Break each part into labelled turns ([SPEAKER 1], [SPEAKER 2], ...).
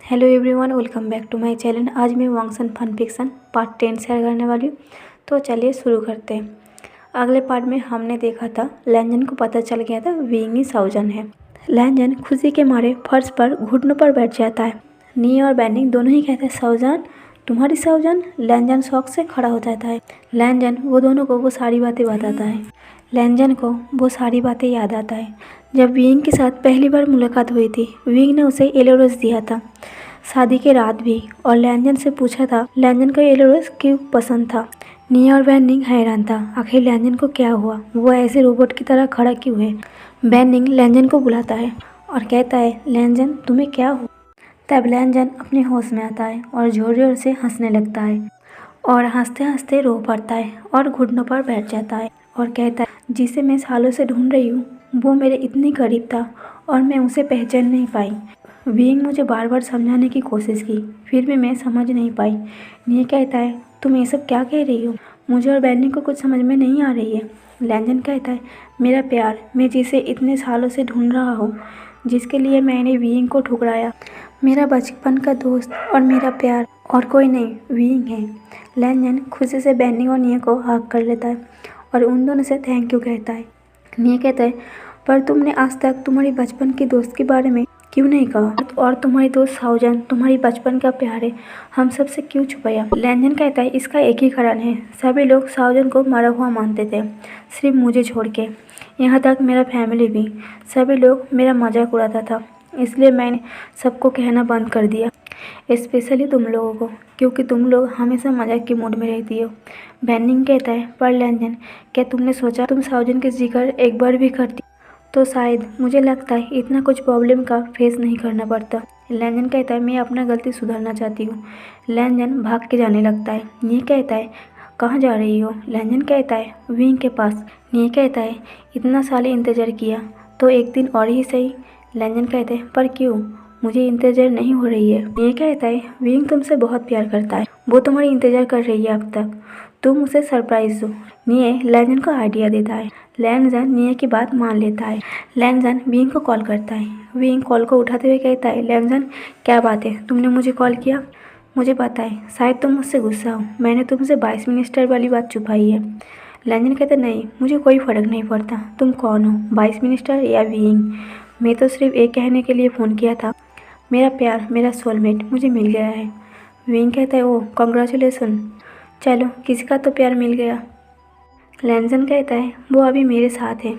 [SPEAKER 1] Hello everyone, welcome back to my channel. आज मैं वांगसन फन फिक्शन पार्ट 10 शेयर करने वाली हूँ। तो चलिए शुरू करते हैं। अगले पार्ट में हमने देखा था लैंजन को पता चल गया था विंग ही साउजन है। लैंजन खुशी के मारे फर्श पर घुटनों पर बैठ जाता है। नी और बैंडिंग दोनों ही कहते हैं साउजन, तुम्हारी साउजन। लैंजन शौक से खड़ा हो जाता है। लैंजन वो दोनों को वो सारी बातें बताता है। लैंजन को वो सारी बातें याद आता है जब विंग के साथ पहली बार मुलाकात हुई थी। विंग ने उसे एलोरस दिया था शादी के रात भी, और लैंजन से पूछा था लैंजन को एलोरस क्यों पसंद था। नी और बैंडिंग हैरान था, आखिर लैंजन को क्या हुआ, वो ऐसे रोबोट की तरह खड़ा क्यों है। बैंडिंग लैंजन को बुलाता है और कहता है लैंजन तुम्हें क्या हुआ। तब लैंजन अपने होश में आता है और जोर जोर से हंसने लगता है और हंसते हंसते रो पड़ता है और घुटनों पर बैठ जाता है और कहता है जिसे मैं सालों से ढूंढ रही हूँ वो मेरे इतनी करीब था और मैं उसे पहचान नहीं पाई। विंग मुझे बार बार समझाने की कोशिश की, फिर भी मैं समझ नहीं पाई। नी कहता है तुम ये सब क्या कह रही हो, मुझे और बैंडिंग को कुछ समझ में नहीं आ रही है। लैंजन कहता है मेरा प्यार, मैं जिसे इतने सालों से ढूंढ रहा हूँ, जिसके लिए मैंने विंग को ठुकराया, मेरा बचपन का दोस्त और मेरा प्यार और कोई नहीं, विंग है। लैंजन खुशी से बैंडिंग और नी को हग कर लेता है और उन दोनों से थैंक यू कहता है। नी कहता है पर तुमने आज तक तुम्हारी बचपन के दोस्त के बारे में क्यों नहीं कहा, और तुम्हारी दोस्त साउजन तुम्हारी बचपन का प्यार है, हम सब से क्यों छुपाया। लैंजन कहता है इसका एक ही कारण है, सभी लोग साउजन को मरा हुआ मानते थे, सिर्फ मुझे छोड़ के, यहाँ तक मेरा फैमिली भी। सभी लोग मेरा मजाक उड़ाता था, इसलिए मैंने सबको कहना बंद कर दिया, स्पेशली तुम लोगों को, क्योंकि तुम लोग हमेशा मजाक के मूड में रहती हो। बैंडिंग कहता है पर लैंजन क्या तुमने सोचा तुम साउजन की जिक्र एक बार भी करती तो शायद, मुझे लगता है इतना कुछ प्रॉब्लम का फेस नहीं करना पड़ता। लैंजन कहता है मैं अपना गलती सुधारना चाहती हूँ। लैंजन भाग के जाने लगता है। नी कहता है कहाँ जा रही हो। लैंजन कहता है विंग के पास। नी कहता है इतना साल इंतज़ार किया तो एक दिन और ही सही। लैंजन कहते हैं पर क्यों, मुझे इंतज़ार नहीं हो रही है। नी कहता है विंग तुमसे बहुत प्यार करता है, वो तुम्हारी इंतज़ार कर रही है अब तक, तुम उसे सरप्राइज दो। नी लैंजन को आइडिया देता है। लैंजन नी की बात मान लेता है। लैंजन विंग को कॉल करता है। विंग कॉल को उठाते हुए कहता है लैंजन क्या बात है, तुमने मुझे कॉल किया। मुझे पता है शायद तुम मुझसे गुस्सा हो, मैंने तुमसे वाइस मिनिस्टर वाली बात छुपाई है। लैंजन कहता नहीं, मुझे कोई फ़र्क नहीं पड़ता तुम कौन हो, वाइस मिनिस्टर या विंग, मैं तो सिर्फ एक कहने के लिए फ़ोन किया था, मेरा प्यार, मेरा सोलमेट मुझे मिल गया है। विंग कहता है ओह कॉन्ग्रेचुलेसन, चलो किसी का तो प्यार मिल गया। लैंजन कहता है वो अभी मेरे साथ है।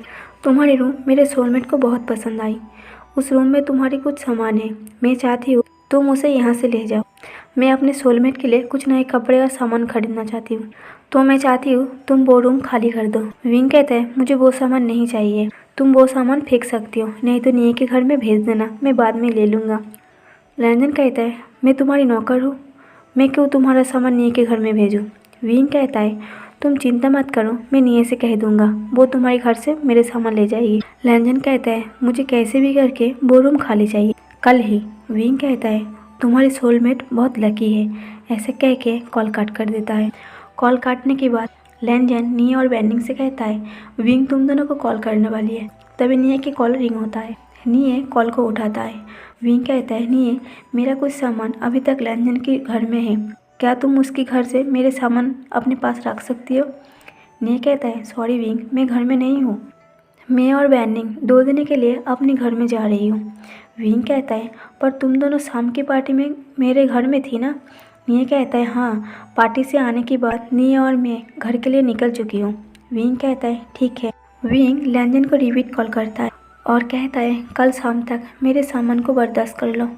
[SPEAKER 1] तुम्हारी रूम मेरे सोलमेट को बहुत पसंद आई, उस रूम में तुम्हारी कुछ सामान है, मैं चाहती हूँ तुम उसे यहाँ से ले जाओ। मैं अपने सोलमेट के लिए कुछ नए कपड़े और सामान खरीदना चाहती हूँ, तो मैं चाहती हूँ तुम वो रूम खाली कर दो। विंग कहता है मुझे वो सामान नहीं चाहिए, तुम वो सामान फेंक सकती हो, नहीं तो नी के घर में भेज देना, मैं बाद में ले लूँगा। लैंजन कहता है मैं तुम्हारी नौकर हूँ, मैं क्यों तुम्हारा सामान नी के घर में भेजूँ। विंग कहता है तुम चिंता मत करो, मैं नी से कह दूंगा, वो तुम्हारे घर से मेरे सामान ले जाएगी। लैंजन कहता है मुझे कैसे भी करके वो रूम खाली चाहिए, कल ही। विंग कहता है तुम्हारी सोलमेट बहुत लकी है, ऐसे कह के कॉल काट कर देता है। कॉल काटने के बाद लैंजन नी और बैंडिंग से कहता है विंग तुम दोनों को कॉल करने वाली है। तभी नी की कॉल रिंग होता है। नी कॉल को उठाता है। विंग कहता है नी मेरा कुछ सामान अभी तक लैंजन के घर में है, क्या तुम उसके घर से मेरे सामान अपने पास रख सकती हो। नी कहता है सॉरी विंग, मैं घर में नहीं हूँ, मैं और बैंडिंग 2 दिन के लिए अपने घर में जा रही हूँ। विंग कहता है पर तुम दोनों शाम की पार्टी में मेरे घर में थी ना। नी कहता है हाँ, पार्टी से आने के बाद नी और मैं घर के लिए निकल चुकी हूँ। विंग कहता है ठीक है। विंग लैंजन को रिपीट कॉल करता है और कहता है कल शाम तक मेरे सामान को बर्दाश्त कर लो,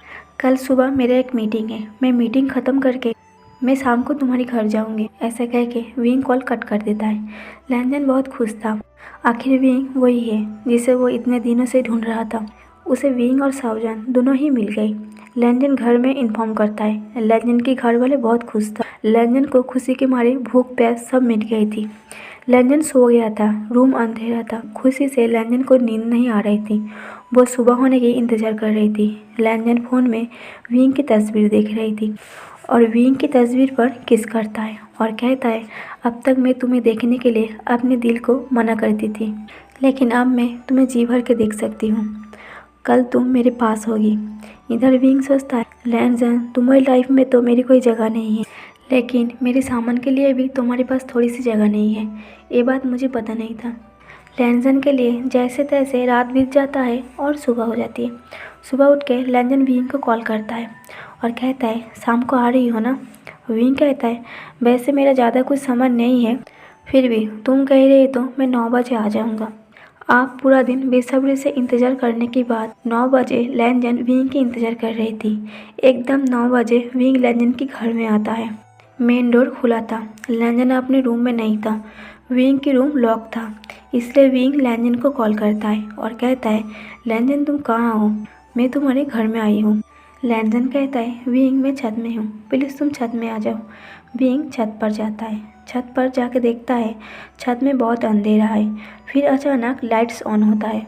[SPEAKER 1] कल सुबह मेरा एक मीटिंग है, मैं मीटिंग ख़त्म करके मैं शाम को तुम्हारे घर जाऊंगी। ऐसा कह के विंग कॉल कट कर देता है। लैंजन बहुत खुश था, आखिर विंग वही है जिसे वो इतने दिनों से ढूंढ रहा था। उसे विंग और साउजन दोनों ही मिल गई। लैंजन घर में इन्फॉर्म करता है। लैंजन के घर वाले बहुत खुश था। लैंजन को खुशी के मारे भूख प्यास सब मिट गई थी। लैंजन सो गया था, रूम अंधेरा था। खुशी से लैंजन को नींद नहीं आ रही थी, वो सुबह होने की इंतज़ार कर रही थी। लैंजन फ़ोन में विंग की तस्वीर देख रही थी और विंग की तस्वीर पर किस करता है और कहता है अब तक मैं तुम्हें देखने के लिए अपने दिल को मना करती थी, लेकिन अब मैं तुम्हें जी भर के देख सकती हूँ, कल तुम मेरे पास होगी। इधर विंग सोचता है लैंजन, तुम्हारी लाइफ में तो मेरी कोई जगह नहीं है, लेकिन मेरे सामान के लिए भी तुम्हारे पास थोड़ी सी जगह नहीं है। ये बात मुझे पता नहीं था। लैंजन के लिए जैसे तैसे रात बीत जाता है और सुबह हो जाती है। सुबह उठ के लैंजन विंग को कॉल करता है और कहता है शाम को आ रही हो ना। विंग कहता है वैसे मेरा ज़्यादा कुछ सामान नहीं है, फिर भी तुम कह रही तो मैं 9 बजे आ जाऊँगा। आप पूरा दिन बेसब्री से इंतज़ार करने के बाद 9 बजे लैंजन विंग की इंतज़ार कर रही थी। एकदम 9 बजे विंग लैंजन के घर में आता है। मेन डोर खुला था। लैंजन अपने रूम में नहीं था। विंग की रूम लॉक था, इसलिए विंग लैंजन को कॉल करता है और कहता है लैंजन तुम कहाँ हो, मैं तुम्हारे घर में आई हूँ। लैंजन कहता है विंग मैं छत में हूँ, प्लीज़ तुम छत में आ जाओ। विंग छत पर जाता है। छत पर जाके देखता है छत में बहुत अंधेरा है। फिर अचानक लाइट्स ऑन होता है।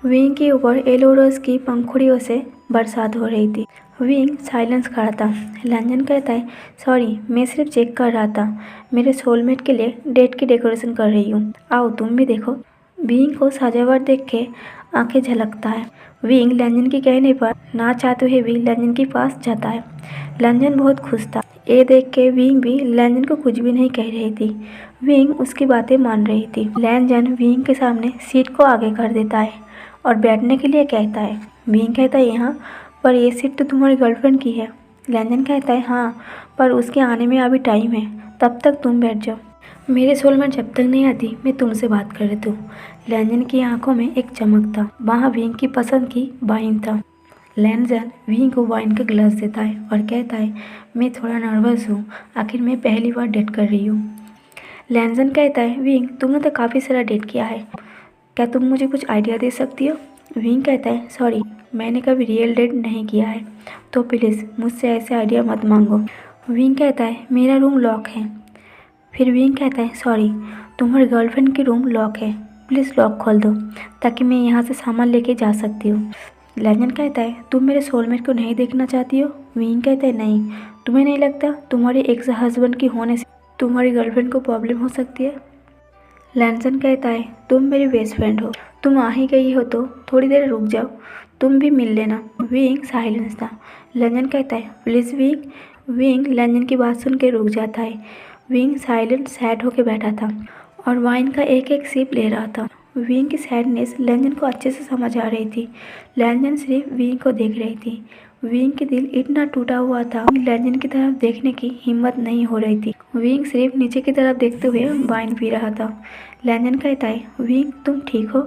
[SPEAKER 1] विंग के ऊपर एलोरोस की पंखुड़ियों से बरसात हो रही थी। विंग साइलेंस खड़ा था। लैंजन कहता है सॉरी, मैं सिर्फ चेक कर रहा था, मेरे सोलमेट के लिए डेट की डेकोरेशन कर रही हूँ, आओ तुम भी देखो। विंग को सजावट देख के आंखें झलकता है। विंग लैंजन के कहने पर ना चाहते हुए भी लैंजन के पास जाता है। लैंजन बहुत खुश था। ये देख के विंग भी लैंजन को कुछ भी नहीं कह रही थी। विंग उसकी बातें मान रही थी। लैंजन विंग के सामने सीट को आगे कर देता है और बैठने के लिए कहता है। विंग कहता है यहाँ, पर ये सीट तो तुम्हारी गर्लफ्रेंड की है। लैंजन कहता है हाँ, पर उसके आने में अभी टाइम है, तब तक तुम बैठ जाओ। मेरे सोलमेट जब तक नहीं आती मैं तुमसे बात कर रही हूँ। लैंजन की आंखों में एक चमक था। वहाँ विंग की पसंद की वाइन था। लैंजन विंग को वाइन का ग्लास देता है और कहता है मैं थोड़ा नर्वस हूँ, आखिर मैं पहली बार डेट कर रही हूँ। लैंजन कहता है विंग तुमने तो काफ़ी सारा डेट किया है, क्या तुम मुझे कुछ आइडिया दे सकती हो। विंग कहता है सॉरी, मैंने कभी रियल डेट नहीं किया है, तो प्लीज़ मुझसे ऐसे आइडिया मत मांगो। विंग कहता है मेरा रूम लॉक है। फिर विंग कहता है सॉरी, तुम्हारी गर्लफ्रेंड की रूम लॉक है, प्लीज़ लॉक खोल दो ताकि मैं यहाँ से सामान लेके जा सकती हूँ। लैंजन कहता है तुम मेरे सोलमेट को नहीं देखना चाहती हो। विंग कहता है नहीं, तुम्हें नहीं लगता तुम्हारे एक्स हस्बैंड की होने से तुम्हारी गर्लफ्रेंड को प्रॉब्लम हो सकती है। लैंजन कहता है तुम मेरी बेस्ट फ्रेंड हो, तुम आ ही गई हो तो थोड़ी देर रुक जाओ, तुम भी मिल लेना। विंग साइलेंस था। लैंजन कहता है प्लीज़ विंग। विंग लैंजन की बात सुन के रुक जाता है। विंग साइलेंट सैड होकर बैठा था और वाइन का एक एक सिप ले रहा था। विंग की सैडनेस लैंजन को अच्छे से समझ आ रही थी। लैंजन सिर्फ विंग को देख रही थी। विंग के दिल इतना टूटा हुआ था, लैंजन की तरफ देखने की हिम्मत नहीं हो रही थी। विंग सिर्फ नीचे की तरफ देखते हुए वाइन पी रहा था। लैंजन कहता है विंग तुम ठीक हो।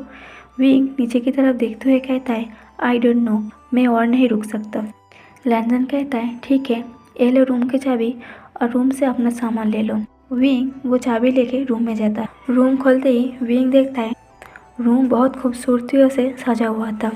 [SPEAKER 1] विंग नीचे की तरफ देखते हुए कहता है आई डोंट नो, मैं और नहीं रुक सकता। लैंजन कहता है ठीक है, ये लो रूम की चाबी और रूम से अपना सामान ले लो। विंग वो चाबी लेके रूम में जाता है। रूम खोलते ही विंग देखता है रूम बहुत खूबसूरतियों से सजा हुआ था।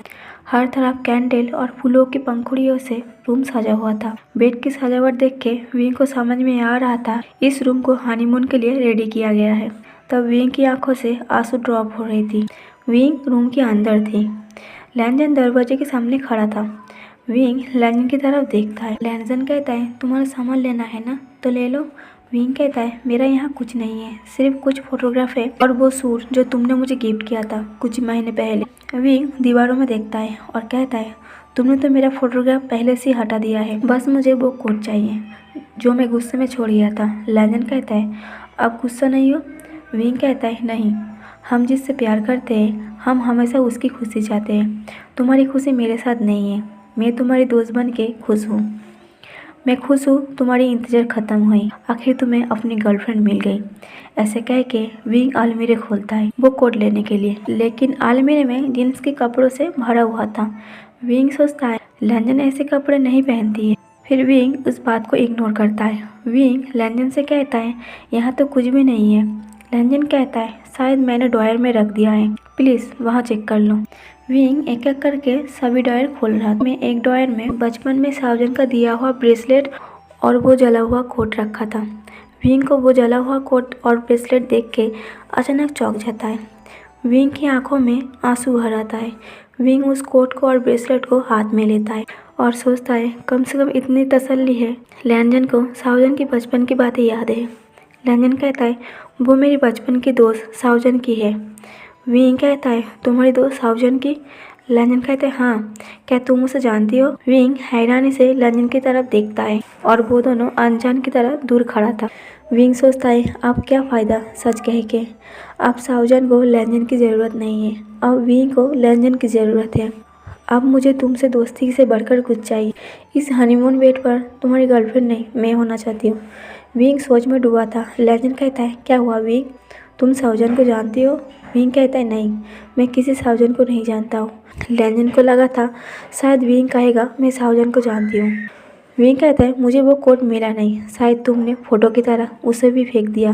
[SPEAKER 1] हर तरफ कैंडल और फूलों की पंखुड़ियों से रूम सजा हुआ था। बेड की सजावट देख के विंग को समझ में आ रहा था इस रूम को हनीमून के लिए रेडी किया गया है। तब विंग की आंखों से आंसू ड्रॉप हो रही थी। विंग रूम के अंदर थी। लैंजन दरवाजे के सामने खड़ा था। विंग लैंजन की तरफ देखता है। लैंजन कहता है तुम्हारा सामान लेना है ना, तो ले लो। विंग कहता है मेरा यहाँ कुछ नहीं है, सिर्फ कुछ फोटोग्राफ है और वो सूट जो तुमने मुझे गिफ्ट किया था कुछ महीने पहले। विंग दीवारों में देखता है और कहता है तुमने तो मेरा फोटोग्राफ पहले से ही हटा दिया है, बस मुझे वो कोट चाहिए जो मैं गुस्से में छोड़ गया था। लैंजन कहता है अब गुस्सा नहीं हो। विंग कहता है नहीं, हम जिससे प्यार करते हैं हम हमेशा उसकी खुशी चाहते हैं। तुम्हारी खुशी मेरे साथ नहीं है, मैं तुम्हारी दोस्त बन के खुश हूँ। मैं खुश हूँ तुम्हारी इंतज़ार ख़त्म हुई, आखिर तुम्हें अपनी गर्लफ्रेंड मिल गई। ऐसे कह के विंग अलमीरे खोलता है वो कोट लेने के लिए, लेकिन अलमीरे में जीन्स के कपड़ों से भरा हुआ था। विंग सोचता है लैंजन ऐसे कपड़े नहीं पहनती है, फिर विंग उस बात को इग्नोर करता है। विंग लैंजन से कहता है यहाँ तो कुछ भी नहीं है। लैंजन कहता है शायद मैंने ड्रॉयर में रख दिया है, प्लीज़ वहाँ चेक कर लो। विंग एक एक करके सभी ड्रॉयर खोल रहा था। में एक ड्रॉयर में बचपन में सावजन का दिया हुआ ब्रेसलेट और वो जला हुआ कोट रखा था। विंग को वो जला हुआ कोट और ब्रेसलेट देख के अचानक चौंक जाता है। विंग की आंखों में आंसू भर आता है। विंग उस कोट को और ब्रेसलेट को हाथ में लेता है और सोचता है कम से कम इतनी तसल्ली है, लैंजन को सावजन की बचपन की बातें याद है। लैंजन कहता है वो मेरी बचपन की दोस्त सावजन की है। विंग कहता है तुम्हारी दोस्त सावजन की। लैंजन कहते हैं हाँ, क्या तुम उसे जानती हो? विंग हैरानी से लैंजन की तरफ देखता है और वो दोनों अनजान की तरह दूर खड़ा था। विंग सोचता है अब क्या फ़ायदा सच कह के, अब साउजन को लैंजन की ज़रूरत नहीं है, अब विंग को लैंजन की ज़रूरत है। अब मुझे तुमसे दोस्ती से बढ़कर कुछ चाहिए। इस हनीमून बेड पर तुम्हारी गर्लफ्रेंड नहीं, मैं होना चाहती हूँ। विंग सोच में डूबा था। लैंजन कहता है क्या हुआ विंग, तुम साउजन को जानती हो? विंग कहता है नहीं, मैं किसी साउजन को नहीं जानता हूँ। लैंजन को लगा था शायद विंग कहेगा मैं साउजन को जानती हूँ। विंग कहता है मुझे वो कोट मिला नहीं, शायद तुमने फ़ोटो की तरह उसे भी फेंक दिया।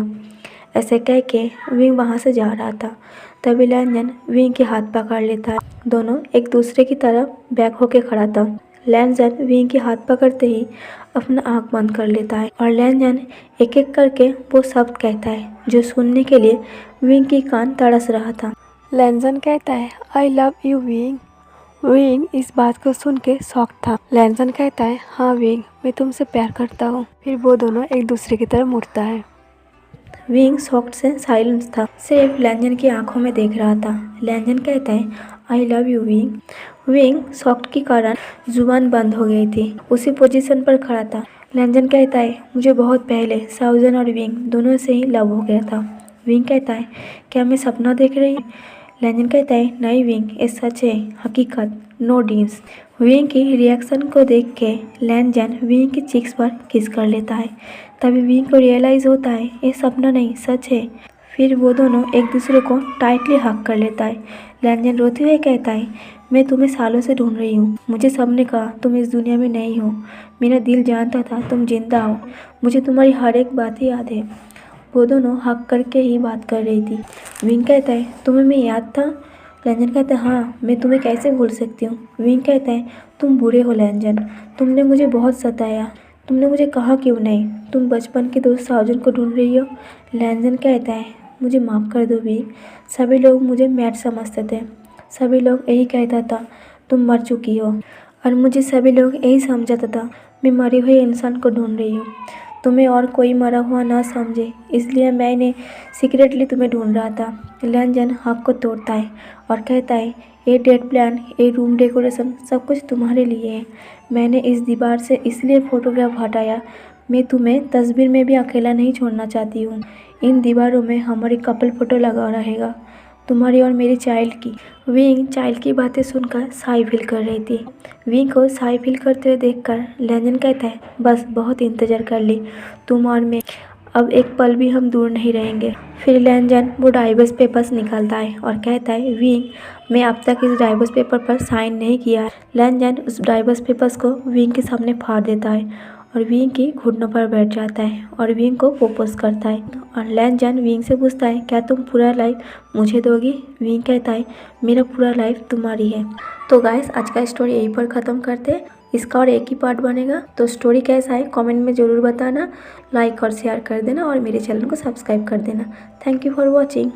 [SPEAKER 1] ऐसे कह के विंग वहाँ से जा रहा था। तभी लैंजन विंग के हाथ पकड़ लेता है। दोनों एक दूसरे की तरफ बैक होके खड़ा था। लैंजन विंग के हाथ पकड़ते ही अपना आँख बंद कर लेता है और लैंजन एक एक करके वो शब्द कहता है जो सुनने के लिए विंग की कान तरस रहा था। लैंजन कहता है I love you wing. Wing इस बात को सुन के शॉक था। लैंजन कहता है हाँ विंग, मैं तुमसे प्यार करता हूँ। फिर वो दोनों एक दूसरे की तरफ मुड़ता है। विंग शॉक्ड से साइलेंस था, सिर्फ लैंजन की आंखों में देख रहा था। लैंजन कहता है I love you wing. Wing shocked के कारण जुबान बंद हो गई थी, उसी पोजीशन पर खड़ा था। लैंजन कहता है मुझे बहुत पहले साउजन और विंग दोनों से ही लव हो गया था। विंग कहता है क्या मैं सपना देख रही हूँ? लैंजन कहता है नहीं विंग, ये सच है, हकीकत, नो ड्रीम्स। विंग की रिएक्शन को देख के लैंजन विंग की चिक्स पर किस कर लेता है। तभी विंग को रियलाइज़ होता है ये सपना नहीं सच है। फिर वो दोनों एक दूसरे को टाइटली हग कर लेता है। लैंजन रोते हुए कहता है मैं तुम्हें सालों से ढूंढ रही हूँ, मुझे सबने कहा तुम इस दुनिया में नहीं हो, मेरा दिल जानता था तुम जिंदा हो, मुझे तुम्हारी हर एक बात ही याद है। वो दोनों हग करके ही बात कर रही थी। विंग कहता है तुम्हें मैं याद था? लैंजन कहता है हाँ, मैं तुम्हें कैसे भूल सकती हूँ। विंग कहता है तुम बुरे हो लैंजन, तुमने मुझे बहुत सताया, तुमने मुझे कहा क्यों नहीं, तुम बचपन के दोस्त साउजन को ढूंढ रही हो। लैंजन कहता है मुझे माफ़ कर दो विंग, सभी लोग मुझे मैड समझते थे, सभी लोग यही कहता था तुम मर चुकी हो और मुझे सभी लोग यही समझाता था मैं मरे हुए इंसान को ढूंढ रही हूँ, तुम्हें और कोई मरा हुआ ना समझे, इसलिए मैंने सीक्रेटली तुम्हें ढूंढ रहा था। लैंजन हक को तोड़ता है और कहता है ये डेट प्लान, ये रूम डेकोरेशन सब कुछ तुम्हारे लिए है। मैंने इस दीवार से इसलिए फ़ोटोग्राफ हटाया, मैं तुम्हें तस्वीर में भी अकेला नहीं छोड़ना चाहती हूँ। इन दीवारों में हमारी कपल फ़ोटो लगा रहेगा, तुम्हारी और मेरी चाइल्ड की। विंग चाइल्ड की बातें सुनकर शाई फील कर रही थी। विंग को शाई फील करते हुए देखकर लैंजन कहता है बस बहुत इंतज़ार कर ली, तुम और मैं अब एक पल भी हम दूर नहीं रहेंगे। फिर लैंजन वो डाइवोर्स पेपर्स निकालता है और कहता है विंग मैं अब तक इस डाइवोर्स पेपर पर साइन नहीं किया है। लैंजन उस डाइवोर्स पेपर्स को विंग के सामने फाड़ देता है और विंग की घुटनों पर बैठ जाता है और विंग को प्रपोज करता है। और लैंजन विंग से पूछता है क्या तुम पूरा लाइफ मुझे दोगी? विंग कहता है मेरा पूरा लाइफ तुम्हारी है। तो गाइस आज का स्टोरी यहीं पर ख़त्म करते हैं, इसका और एक ही पार्ट बनेगा। तो स्टोरी कैसा है कमेंट में ज़रूर बताना, लाइक और शेयर कर देना और मेरे चैनल को सब्सक्राइब कर देना। Thank you for watching.